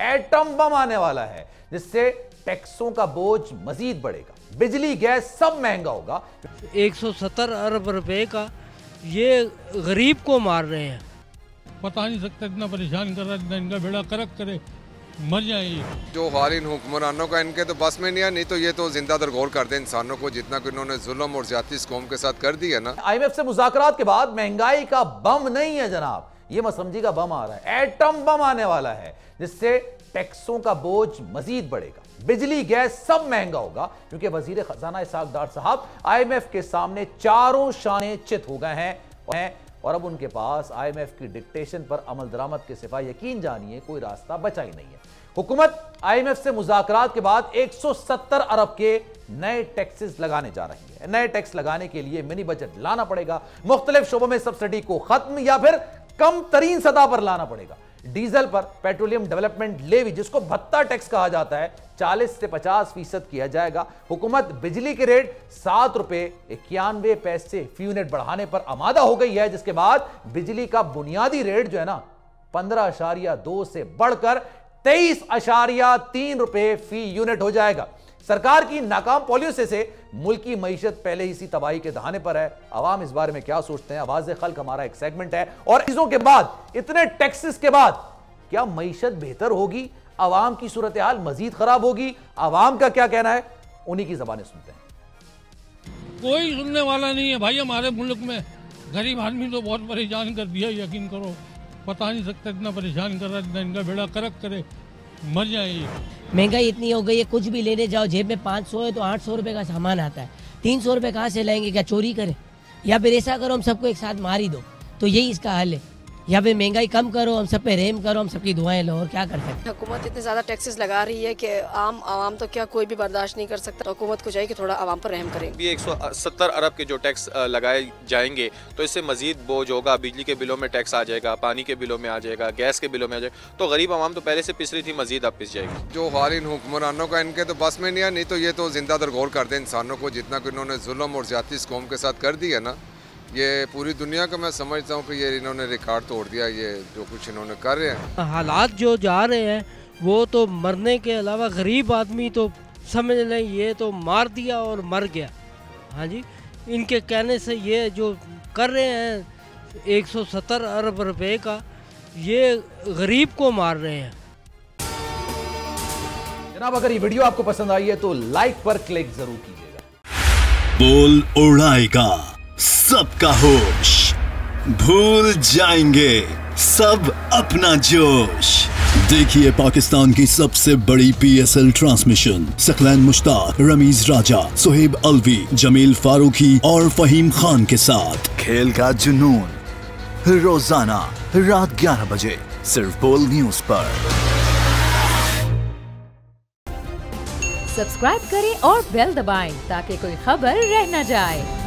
Atom bomb आने वाला है, जिससे टैक्सों का बोझ मजीद बढ़ेगा, बिजली गैस सब महंगा होगा। 170 अरब रुपए का ये गरीब को मार रहे हैं। पता नहीं सकता, इतना परेशान कर रहा है, इनका बेड़ा करक करे, मर जाए। जो हालिन हुक्मरानों का इनके तो बस में नहीं तो ये तो जिंदा दरगोर कर दे इंसानों को, जितना कि इन्होंने जुल्म और ज्यादती इस कौम के साथ कर दी है ना। IMF से मुज़ाकरात के बाद महंगाई का बम नहीं है जनाब, ये मत समझी का बम आ रहा है, एटम बम आने वाला है, जिससे टैक्सों का बोझ मजीद बढ़ेगा, बिजली गैस सब महंगा होगा। क्योंकि वजीर खजाना इसहाक डार साहब IMF के सामने चारों शाने चित हो गए हैं और अब उनके पास IMF की डिक्टेशन पर अमल दरामद के सिवा यकीन जानिए कोई रास्ता बचा ही नहीं है। हुकूमत IMF से मुज़ाकरात के बाद 170 अरब के नए टैक्सेस लगाने जा रही है। नए टैक्स लगाने के लिए मिनी बजट लाना पड़ेगा, मुख्तलिफ शोबों में सब्सिडी को खत्म या फिर कम तरीन सतह पर लाना पड़ेगा। डीजल पर पेट्रोलियम डेवलपमेंट लेवी, जिसको भत्ता टैक्स कहा जाता है, 40 से 50% किया जाएगा। हुकूमत बिजली के रेट 7 रुपए 91 पैसे फी यूनिट बढ़ाने पर आमादा हो गई है, जिसके बाद बिजली का बुनियादी रेट जो है ना 15.2 से बढ़कर 23.3 रुपए फी यूनिट हो जाएगा। सरकार की नाकाम पॉलिसी से मुल्क की मईशत पहले ही सी तबाही के दहाने पर है। अवाम इस बारे में क्या सोचते हैं, आवाज़े खल्क हमारा एक सेगमेंट है। और चीजों के बाद, इतने टैक्सेस के बाद क्या मईशत बेहतर होगी, अवाम की सूरत हाल मजीद खराब होगी? अवाम का क्या कहना है, उन्हीं की जबानें सुनते हैं। कोई सुनने वाला नहीं है भाई हमारे मुल्क में। गरीब आदमी तो बहुत परेशान कर दिया, यकीन करो, पता नहीं सकता, इतना परेशान कर रहा है, इनका बेड़ा करक करे, मर जाए। महंगाई इतनी हो गई है, कुछ भी लेने जाओ जेब में 500 है तो 800 रुपए का सामान आता है। 300 रुपए कहाँ से लाएंगे? क्या चोरी करें? या फिर ऐसा करो हम सबको एक साथ मार ही दो, तो यही इसका हल है। या फिर महंगाई कम करो, हम सब पे रहम करो, हम सबकी दुआएं लो, और क्या कर सकते हैं। हुकूमत इतने ज़्यादा टैक्सेस लगा रही है कि आवाम तो क्या कोई भी बर्दाश्त नहीं कर सकता। हुकूमत को चाहिए कि थोड़ा आवाम पर रहम करें। भी 170 अरब के जो टैक्स लगाए जाएंगे तो इससे मजीद बोझ होगा, बिजली के बिलों में टैक्स आ जाएगा, पानी के बिलों में आ जाएगा, गैस के बिलों में आ जाएगा, तो गरीब आवाम तो पहले से पिस रही थी, मजीद अब पिस जाएगी। जो हालिन हुक्मरानों का इनके तो बस में नहीं तो ये तो जिंदा दरगोर कर दे इंसानों को, जितना कि इन्होंने जुल्म और ज्यादती इस कौम के साथ कर दी है ना। ये पूरी दुनिया का मैं समझता हूँ कि ये इन्होंने रिकॉर्ड तोड़ दिया, ये जो कुछ इन्होंने कर रहे हैं। हालात जो जा रहे हैं वो तो मरने के अलावा गरीब आदमी तो समझ लें ये तो मार दिया और मर गया। हाँ जी, इनके कहने से ये जो कर रहे हैं 170 अरब रुपए का, ये गरीब को मार रहे हैं। जनाब, अगर ये वीडियो आपको पसंद आई है तो लाइक पर क्लिक जरूर कीजिएगा। बोल उड़ाएगा सबका होश, भूल जाएंगे सब अपना जोश। देखिए पाकिस्तान की सबसे बड़ी PSL ट्रांसमिशन सकलैन मुश्ताक, रमीज राजा, सुहेब अलवी, जमील फारूकी और फहीम खान के साथ खेल का जुनून रोजाना रात 11 बजे सिर्फ बोल न्यूज पर। सब्सक्राइब करें और बेल दबाएं ताकि कोई खबर रह न जाए।